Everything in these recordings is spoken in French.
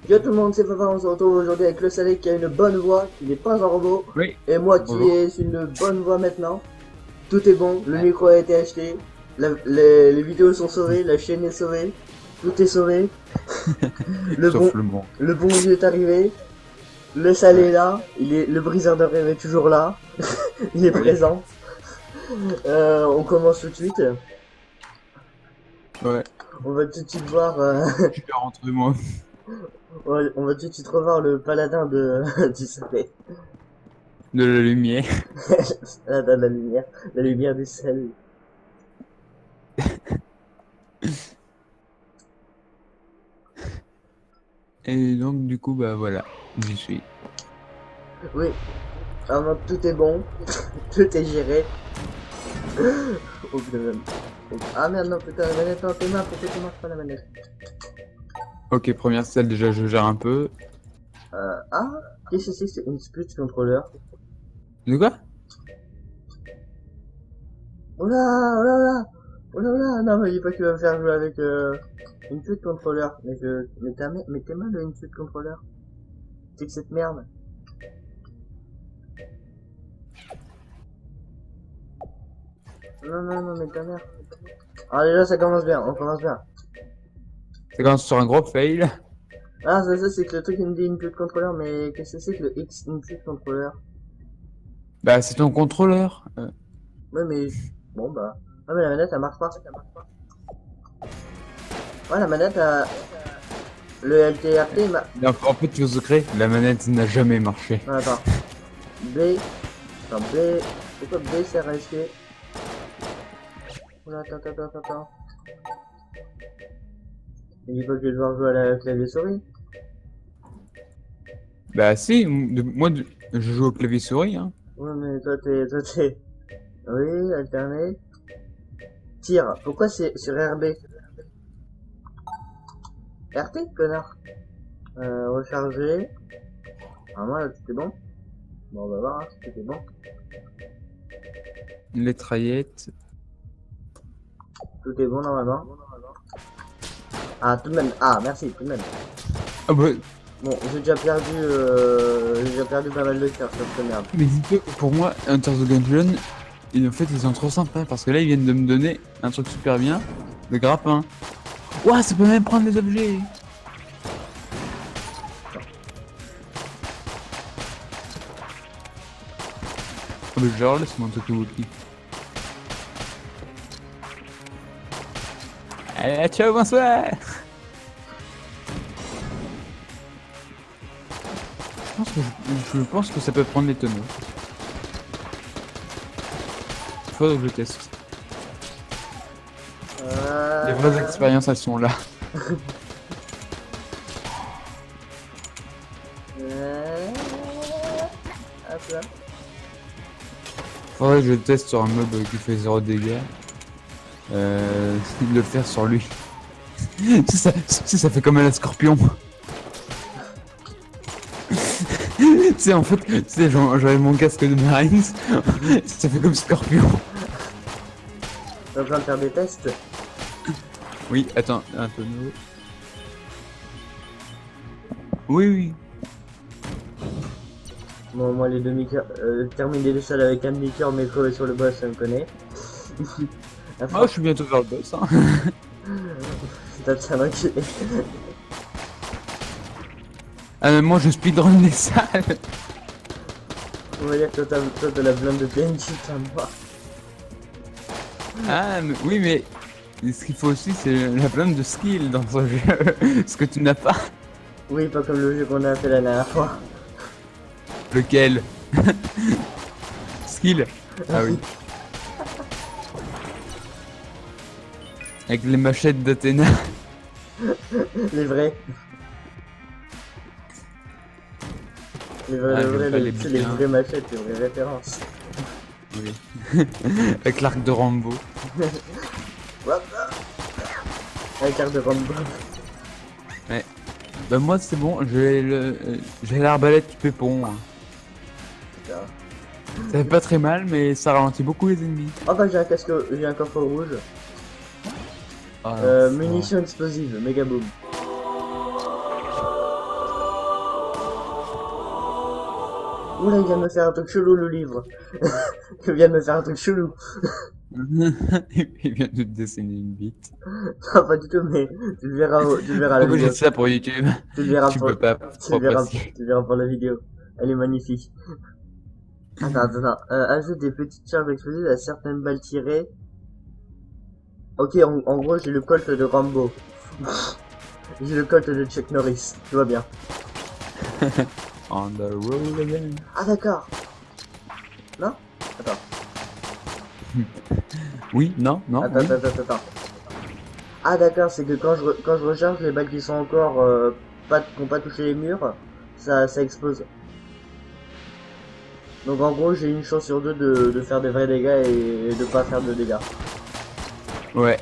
Yo tout le monde, c'est Papa, on se retrouve aujourd'hui avec le Salé qui a une bonne voix, qui n'est pas un robot, Oui. et moi qui Bonjour. ai une bonne voix maintenant. Tout est bon, le micro a été acheté, les vidéos sont sauvées, la chaîne est sauvée, tout est sauvé. Le Sauf bon, le monde. le bon Dieu est arrivé, le Salé est là, le briseur de rêve est toujours là, il est Oui. présent. On commence tout de suite. Ouais. On va tout de suite voir, Je suis rentré moi. on va tout de suite revoir le paladin du Salé. De la lumière. La lumière du sel. Et donc du coup bah voilà, j'y suis. Oui, vraiment tout est bon, tout est géré. Oh putain, ah merde, non putain, la manette, non, t'es marre, pourquoi tu marches pas la manette? Ok, première salle déjà je gère un peu. Ah, qu'est-ce que c'est une split controller? De quoi? Oh là, oh là là, oh là là, non mais dis pas que tu vas me faire jouer avec une split controller. Mais t'es mal une split controller. C'est que cette merde. Non, non, non, mais ta mère. Ah déjà ça commence bien, on commence bien. C'est quand même sur un gros fail. Ah ça c'est que le truc il me dit input controller, mais qu'est-ce que c'est que le X input controller? Bah c'est ton contrôleur. Ouais mais bon bah. Ah mais la manette elle marche pas. Ouais la manette le LTRT En fait tu veux secret, la manette n'a jamais marché. Non, attends. B. Attends B. Pourquoi B c'est resté? Oula attends. Il dit pas que je vais devoir jouer à la clavier souris. Bah si, je joue au clavier souris hein. Ouais mais toi t'es. Oui, alterné. Tire. Pourquoi c'est sur RB? RT connard. Recharger. Ah moi là tout est bon. Bon on va voir hein, si tout est bon. Les traillettes. Tout est bon normalement. Ah tout de même. Ah merci tout de même. Ah bah, Bon j'ai déjà perdu pas mal de cœur sur cette merde. mais dis-toi que pour moi, Enter the Gungeon, en fait ils sont trop sympas parce que là ils viennent de me donner un truc super bien, le grappin. Ouah, ça peut même prendre des objets. Oh, mais genre laisse-moi tout outil. Allez, ciao, bonsoir. Je pense que ça peut prendre les tonneaux. Faudrait que je teste. Les vraies expériences elles sont là. Hop là. Faudrait que je teste sur un mob qui fait 0 dégâts. Le faire sur lui. Ça fait comme un scorpion. Tu sais, en fait, tu sais, j'avais mon casque de Marines. Ça fait comme scorpion. T'es en train de faire des tests? Oui, attends, un tonneau. Oui. Bon, moi, les demi-cœurs, terminer le sol avec un demi-cœur, mais crever sur le boss, ça me connaît. Oh, je suis bientôt vers le boss. Hein. T'as de ça enculé. Ah, mais moi, je speedrun les salles. On va dire que toi, t'as la blinde de PNJ, à moi. Ah, mais, oui, mais ce qu'il faut aussi, c'est la blinde de skill dans ce jeu. Ce que tu n'as pas. Oui, pas comme le jeu qu'on a fait la dernière fois. Lequel? Skill. Ah oui. Avec les machettes d'Athéna. Les vrais. Les vrais, Ah, c'est les vraies machettes, les vraies références. Oui. Avec l'arc de Rambo. Avec l'air de Rambo. Ouais. Bah moi c'est bon, j'ai l'arbalète du pépon. Hein. Putain. Ça fait pas très mal mais ça ralentit beaucoup les ennemis. Oh bah j'ai un coffre rouge. Ah, Munitions explosives, méga boom. Oula, il vient de me faire un truc chelou, le livre. Il vient de me faire un truc chelou. Il vient de te dessiner une bite. Non, pas du tout, mais tu le verras à la Pourquoi j'ai vidéo. dit ça pour YouTube? Tu le verras Tu pour, peux pas tu le verras, apprécier. tu le verras pour la vidéo. Elle est magnifique. Attends. Ajoute des petites charges explosives à certaines balles tirées. Ok, en gros, j'ai le colt de Rambo. J'ai le colt de Chuck Norris. Tu vois bien. On the road again. Ah, d'accord. Non? Attends. Oui, non, non. Attends, oui. attends. Ah, d'accord, c'est que quand je recharge les balles qui sont encore, qui n'ont pas touché les murs, ça explose. Donc en gros, j'ai une chance sur deux de faire des vrais dégâts et de pas faire de dégâts. Ouais.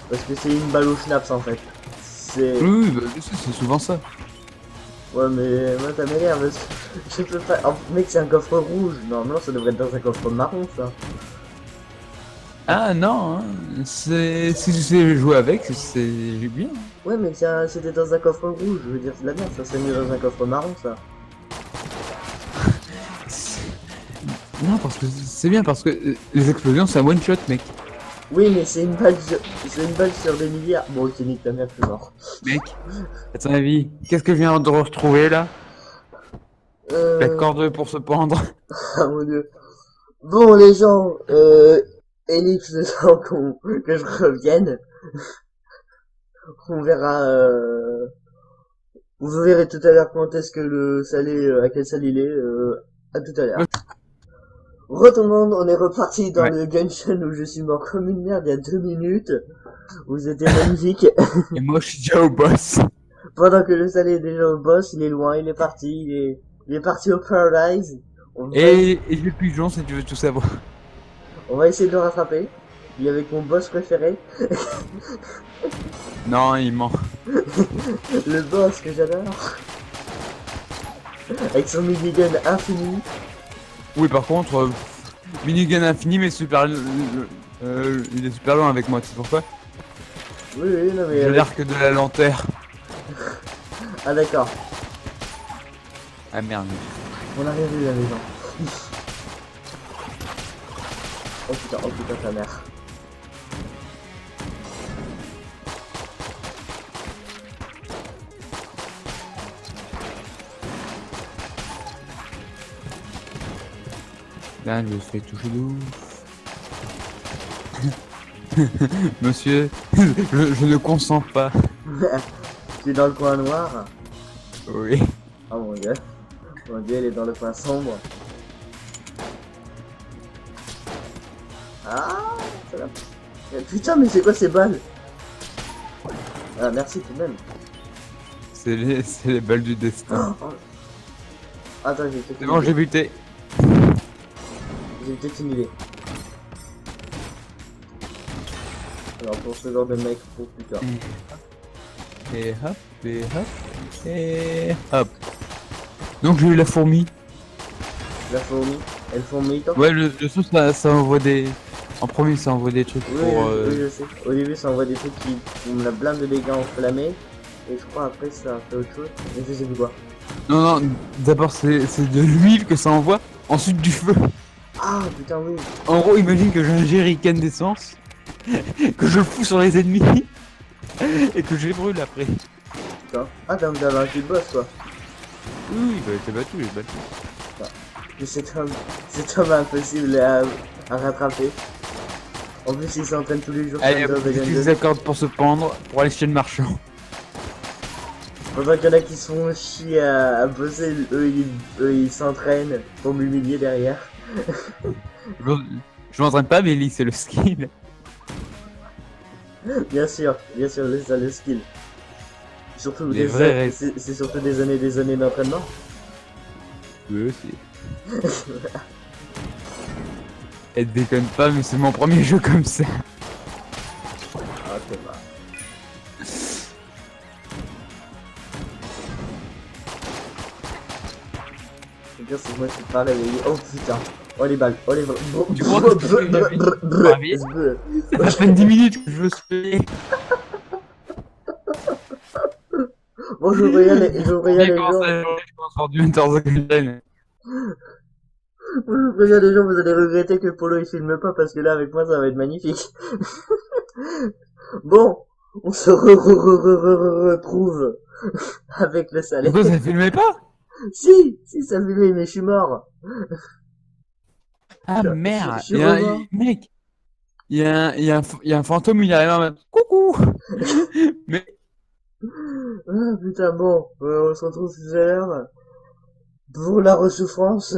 Parce que c'est une balle au schnaps en fait. C'est... Oui, bah, je sais, c'est souvent ça. Ouais, mais moi ça m'énerve parce que je peux pas... Oh, mec, c'est un coffre rouge. Normalement, ça devrait être dans un coffre marron, ça. Ah non, hein. Si tu sais jouer avec, c'est bien. Ouais, mais c'était dans un coffre rouge. Je veux dire, c'est de la merde. Ça serait mieux dans un coffre marron, ça. Non, parce que c'est bien, parce que les explosions, c'est un one shot, mec. Oui, mais c'est une balle sur des milliards. Bon, ok, nique ta mère, je suis mort. Mec, à ton avis, qu'est-ce que je viens de retrouver là? La corde pour se pendre. Ah mon dieu. Bon, les gens, Elix, le temps que je revienne, on verra, vous verrez tout à l'heure quand est-ce que le salé, à quelle salle il est, à tout à l'heure. Re tout le monde, on est reparti dans Ouais. le Genshin où je suis mort comme une merde il y a 2 minutes. Vous étiez magnifiques. Et moi, je suis déjà au boss. Pendant que le salé est déjà au boss, il est loin, il est parti, il est parti au Paradise. Et je le pigeon, si tu veux tout savoir. On va essayer de le rattraper. Il est avec mon boss préféré. Non, il ment. Le boss que j'adore. Avec son minigun infini. Oui, par contre, minigun infini, mais super. Il est super loin avec moi, tu sais pourquoi? Oui, non mais... J'ai l'air que de la lanterne. Ah d'accord. Ah merde. On a rien vu là les gens. Oh putain ta mère. Là, je me fais toucher de ouf. Monsieur, je ne consens pas. Tu es dans le coin noir. Oui. Oh mon dieu. Mon dieu, elle est dans le coin sombre. Ah, ça va. Putain, mais c'est quoi ces balles? Ah, merci tout de même. C'est les balles du destin. Oh. Attends, j'ai peut-être C'est bon, j'ai buté. J'ai peut-être une idée. Alors pour ce genre de mec, pour plus tard. Et hop, et hop, et hop. Donc j'ai eu la fourmi. La fourmi, elle fourmille tant. Ouais, le saut, ça envoie des... En premier, ça envoie des trucs Oui, pour... oui, je sais. Au début, ça envoie des trucs qui font la blinde de dégâts enflammés. Et je crois après, ça fait autre chose. Mais je sais plus quoi. Non, d'abord, c'est de l'huile que ça envoie. Ensuite, du feu. Ah, putain, oui. En gros, imagine que j'ai un jerrycan d'essence. Que je le fous sur les ennemis. Et que je les brûle après. Putain. Ah, t'as vaincu le boss, quoi. Oui, bah, j'ai battu. Mais cet homme impossible à rattraper. En plus, il s'entraîne tous les jours. Allez, sur hop, Dragon j'utilise Ball. la corde pour se pendre, pour aller chez le marchand. Pendant qu'il y en a qui se font chier à bosser, ils s'entraînent pour m'humilier derrière. Je m'entraîne pas, mais c'est le skill. Bien sûr, c'est ça le skill. Surtout Les vrais c'est surtout des années d'entraînement. Oui, aussi. Elle déconne pas, mais c'est mon premier jeu comme ça. Ah, c'est pas. Le pire, c'est que moi, je suis pas réveillé. Oh putain. Oh les balles. Oh les balles. Tu crois que ça fait à peine 10 minutes que je veux se payer. Bon, je voudrais y aller, Je commence à du Enter the Gungeon. Je préviens des gens, vous allez regretter que Polo il filme pas parce que là avec moi ça va être magnifique. Bon, on se retrouve avec le Du salaire. coup, ça filmait pas? Si, ça filmait, mais je suis mort. Ah Je merde! suis remort. Mec, il y a un fantôme, il arrive en mode coucou! Mais, Ah putain, bon, on se retrouve tout à l'heure pour la ressouffrance.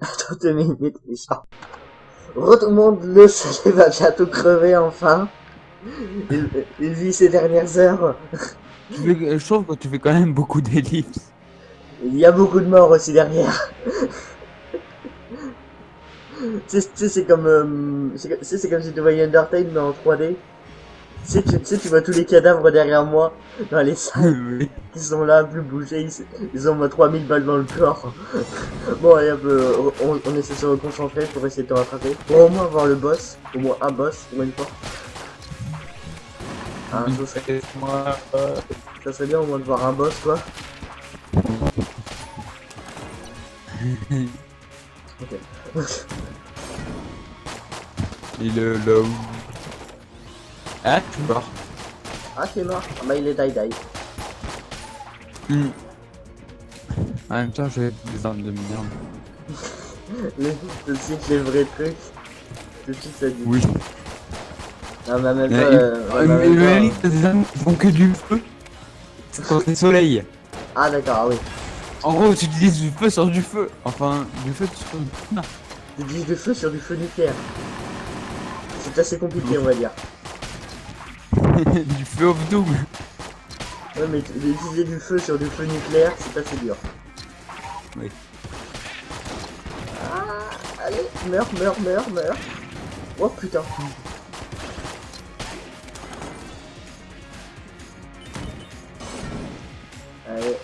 Attends 2 minutes, les gens. Tout le monde, le soleil va bientôt crever enfin. Il vit ses dernières heures. je trouve que tu fais quand même beaucoup d'ellipses. Il y a beaucoup de morts aussi derrière. Tu sais, c'est comme, c'est comme si tu voyais Undertale mais en 3D. Tu sais, tu vois tous les cadavres derrière moi dans les salles Oui. qui sont là, plus bougés. Ils ont moins 3000 balles dans le corps. Bon, allez, on essaie de se reconcentrer pour essayer de te rattraper. Pour au moins voir le boss, au moins un boss pour une fois. Ah, ça serait bien au moins de voir un boss, quoi. Ok. Et le... Ah, tu mort. Ah, c'est mort. Ah, bah, il est die-die. En même temps, j'ai des armes de merde. Tout de suite, les vrais trucs. Tout de suite, ça dit. Oui. Non, mais même Mais pas, mais t'as des armes qui font que du feu. C'est quand c'est soleil. Ah, d'accord, ah oui. En gros, tu utilises du feu sur du feu. Enfin, du feu sur du feu. Tu dis du feu sur du feu nucléaire. C'est assez compliqué, on va dire. Du feu of doom. Ouais, mais utiliser du feu sur du feu nucléaire, c'est assez dur. Oui. Ah, allez, meurs. Oh putain. Allez.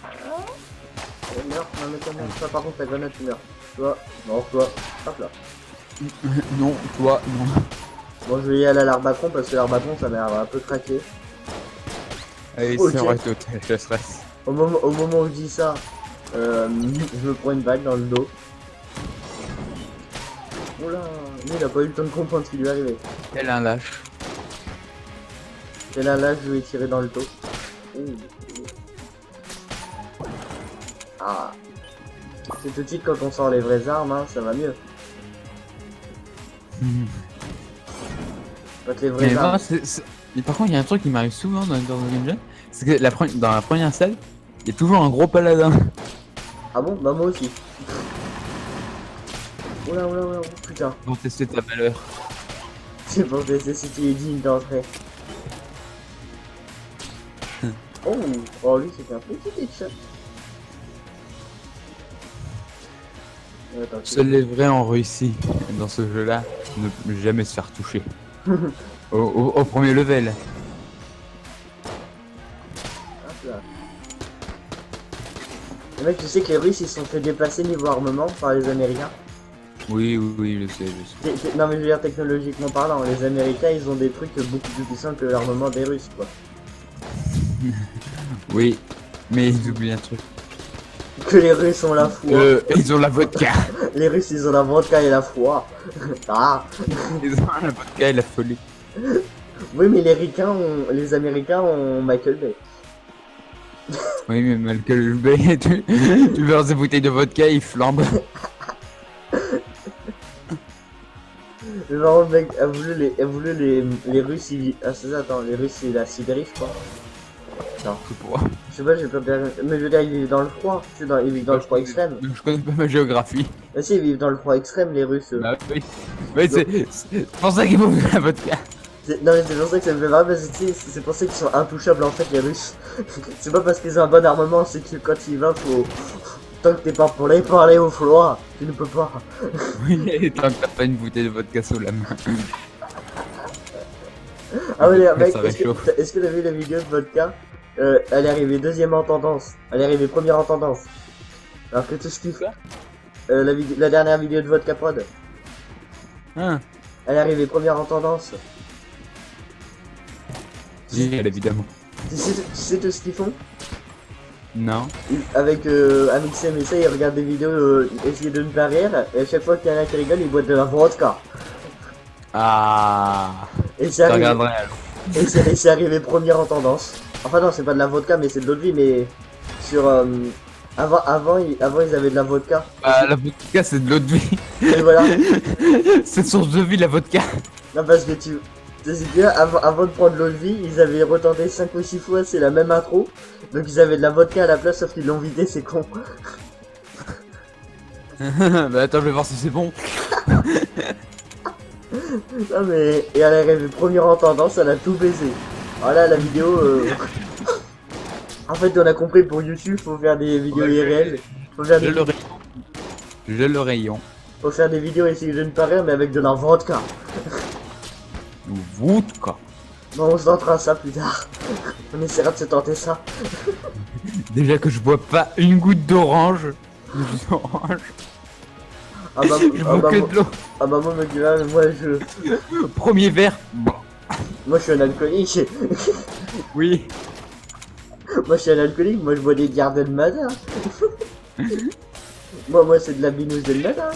Allez, meurs. Non, mais comment ça, par contre, la grenade, tu meurs. Toi, non, toi. Hop là. Non, toi, non. Bon, je vais y aller à l'arbacon parce que l'arbacon, ça m'a l'air un peu craqué. Allez, Ok. c'est vrai, total, je stresse. Au moment où je dis ça, je me prends une balle dans le dos. Oula, lui il a pas eu le temps de comprendre ce qui lui est arrivé. Quel un lâche. Et là, je lui ai tiré dans le dos. Ouh. Ah. C'est tout de suite quand on sort les vraies armes, hein, ça va mieux. Quand les vraies Mais armes. moi, mais par contre, il y a un truc qui m'arrive souvent dans Game Jam, c'est que dans la première salle, il y a toujours un gros paladin. Ah bon? Bah moi aussi. Oula, oh, putain. Pour tester ta valeur. C'est pour tester si tu es digne d'entrer. Oh, lui c'était un petit headshot. Attends, Seuls les vrais ont réussi dans ce jeu-là ne jamais se faire toucher. Au premier level. hop là. Le mec, tu sais que les Russes ils se sont fait déplacer niveau armement par les Américains. Oui, je sais. Non mais je veux dire technologiquement parlant, les Américains ils ont des trucs beaucoup plus puissants que l'armement des Russes quoi. Oui, mais ils oublient un truc. Que les Russes ont la foi. Ils ont la vodka. Les Russes ils ont la vodka et la foi. Ah. Ils ont la vodka et la folie. Oui mais les Américains ont Michael Bay. Oui, mais Michael Bay, tu verses des bouteilles de vodka, il flambe. Mais par contre, le mec a voulu les Russes, ah c'est ça, attends, les Russes c'est la Sibérie je crois. Non, je sais pas, j'ai pas bien... Mais je veux dire, ils vivent dans le froid, ils vivent dans le froid extrême. Je connais pas ma géographie. Ah si, ils vivent dans le froid extrême les Russes. Bah oui. Ouais, c'est pour ça qu'ils font la vodka. Non mais c'est pour ça que ça me fait marrer, parce que tu sais, c'est pour ça qu'ils sont intouchables en fait les Russes. C'est pas parce qu'ils ont un bon armement, c'est que quand il va, faut... Tant que t'es pas pour les parler au froid, tu ne peux pas. Oui, tant que t'as pas une bouteille de vodka sous la main. Ah ouais mec, Ça va être chaud. est-ce que t'as vu la vidéo de vodka? Elle est arrivée deuxième en tendance, elle est arrivée première en tendance. Alors que tout ce qu'il fait, la dernière vidéo de vodka prod, Hein? elle est arrivée première en tendance. Oui, évidemment. Tu sais tout ce qu'ils font? Non. Avec Sam et ça, il regarde des vidéos, essayer de ne pas rire, et à chaque fois qu'il y en a qui rigole, il boit de la vodka. Ah. Et c'est Je arrivé, regarderai alors. et c'est arrivé premier en tendance. Enfin non, c'est pas de la vodka, mais c'est de l'eau de vie, mais sur... avant, ils avaient de la vodka. La vodka, c'est de l'eau de vie. Et voilà. C'est source de vie, la vodka. Non, parce que tu sais bien, avant de prendre l'eau de vie, ils avaient retenté 5 ou 6 fois, c'est la même intro. Donc ils avaient de la vodka à la place, sauf qu'ils l'ont vidé, c'est con. Bah attends, je vais voir si c'est bon. Non mais, et elle est arrivée première en tendance, elle a tout baisé. Voilà la vidéo, En fait, on a compris pour YouTube, faut faire des vidéos IRL. Faut faire J'ai des, le rayon. J'ai le rayon. faut faire des vidéos essayer de ne pas rire, mais avec de la vodka. Vodka. Bon, on se tentera ça plus tard. On essaiera de se tenter ça. Déjà que je bois pas une goutte d'orange. De jus d'orange. Ah bah, Je bois que de l'eau. moi, me dis là, Premier verre. moi je suis un alcoolique. Oui. Moi je suis un alcoolique, moi je bois des bières dès le matin. moi c'est de la binouze dès le matin.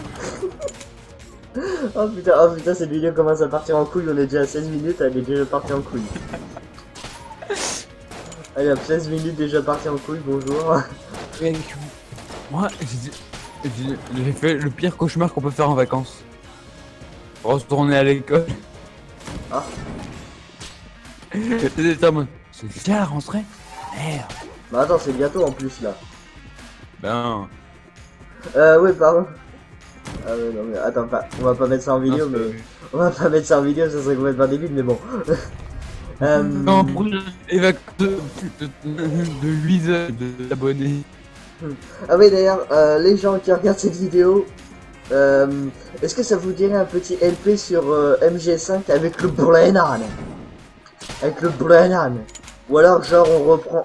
Oh putain, cette vidéo commence à partir en couille, on est déjà à 16 minutes, elle est déjà partie en couille. Allez hop, 16 minutes déjà partie en couille, bonjour. Moi, j'ai fait le pire cauchemar qu'on peut faire en vacances. Retourner à l'école. Ah. J'étais en mode, c'est déjà la rentrée? Merde. Bah attends, c'est bientôt en plus là. Ben. Ouais, pardon. Ah ouais, non mais attends, on va pas mettre ça en vidéo, non, mais... On va pas mettre ça en vidéo, ça serait complètement débile, mais bon. Non, brûle les vacances de 8 heures d'abonnés. Ah oui, d'ailleurs, les gens qui regardent cette vidéo, est-ce que ça vous dirait un petit LP sur MG5 avec le Brennan? Avec le Brennan. Ou alors, genre,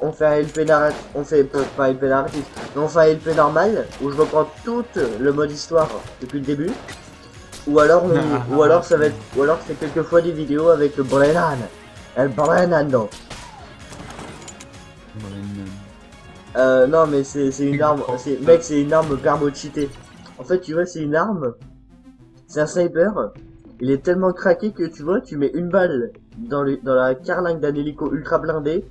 on fait un LP narratif, pas un LP narratif, mais on fait un LP normal, où je reprends tout le mode histoire depuis le début. Ou alors, ou alors c'est quelquefois des vidéos avec le Brennan. El Brennan. Non, mais c'est une arme, mec, c'est une arme permo cheatée. En fait, tu vois, c'est une arme, c'est un sniper. Il est tellement craqué que tu vois, tu mets une balle dans la carlingue d'un hélico ultra blindé.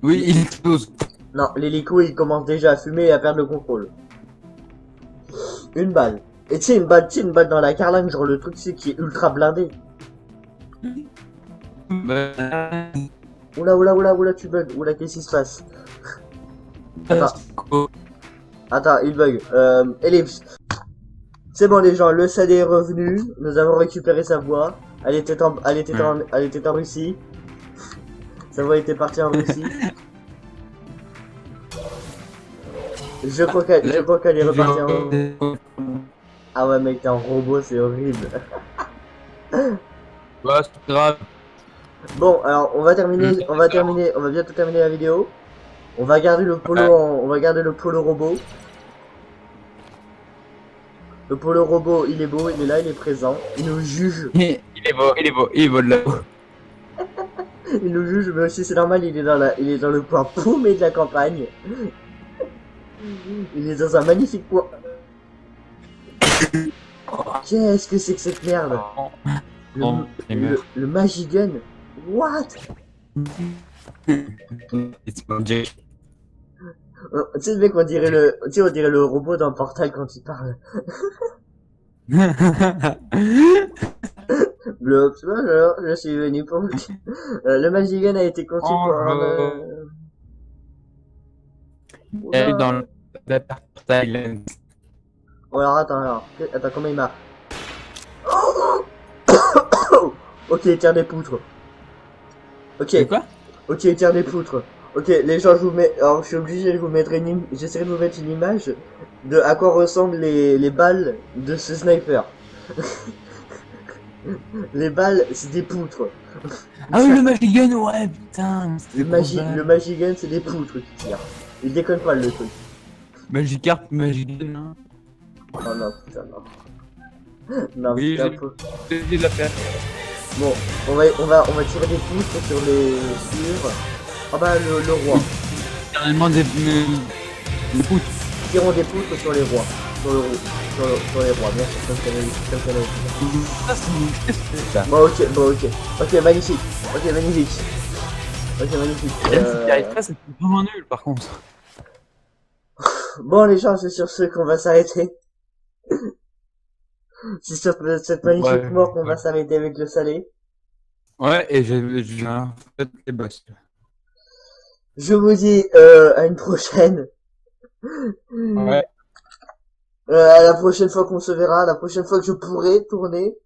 Oui, il explose. Non, l'hélico il commence déjà à fumer et à perdre le contrôle. Une balle. Et tu sais, une balle dans la carlingue, genre le truc c'est qui est ultra blindé. Oula, tu bugs. Oula, qu'est-ce qui se passe? Attends, il bug. Ellipse. C'est bon les gens, le SAD est revenu. Nous avons récupéré sa voix. Elle était en Russie. Sa voix était partie en Russie. Je crois qu'elle est repartie en Russie. Ah ouais mec, t'es un robot, c'est horrible. Bah, c'est grave. Bon, alors on va bientôt terminer la vidéo. On va garder le polo on va garder le polo robot. Le polo robot, il est beau, il est là, il est présent. Il nous juge. Il est beau de là-haut. Il nous juge, mais aussi c'est normal, il est dans le coin paumé de la campagne. Il est dans un magnifique coin. Qu'est-ce que c'est que cette merde? Le Magigun. What? Tu sais le mec, on dirait le robot dans Portal quand il parle. Blops, bonjour, je suis venu pour... le Magigun a été conçu pour Elle est dans le Portal. Oh, alors attends, comment il marche? Ok, il tire des poutres. Ok. C'est quoi? Ok, il tire des poutres. Ok, les gens, je vous mets... Alors, je suis obligé de vous mettre j'essaierai de vous mettre une image de à quoi ressemblent les balles de ce sniper. Les balles, c'est des poutres. Ah oui, le Magigun, ouais, putain. Le Magigun, c'est des poutres qui tirent. Il déconne pas le truc. Magikarp, Magigun, hein. Oh non, putain, non. Non, Oui, j'ai de la faire. Bon, on va tirer des poutres sur les... Oh bah, le roi. carrément des poutres. Tirons des poutres sur les rois. Sur les rois, bien sûr, comme Kenobi. Ça, c'est ça. Bon, ok, bon, ok. Ok, magnifique. Ok, magnifique. Ok, magnifique. Même si tu n'y arrives pas, c'est vraiment nul par contre. Bon, les gens, c'est sur ce qu'on va s'arrêter. C'est sur cette magnifique Ouais. mort qu'on va s'arrêter avec le salé. Ouais, et j'ai fait les boss. Je vous dis à une prochaine. Ouais. À la prochaine fois qu'on se verra, la prochaine fois que je pourrai tourner.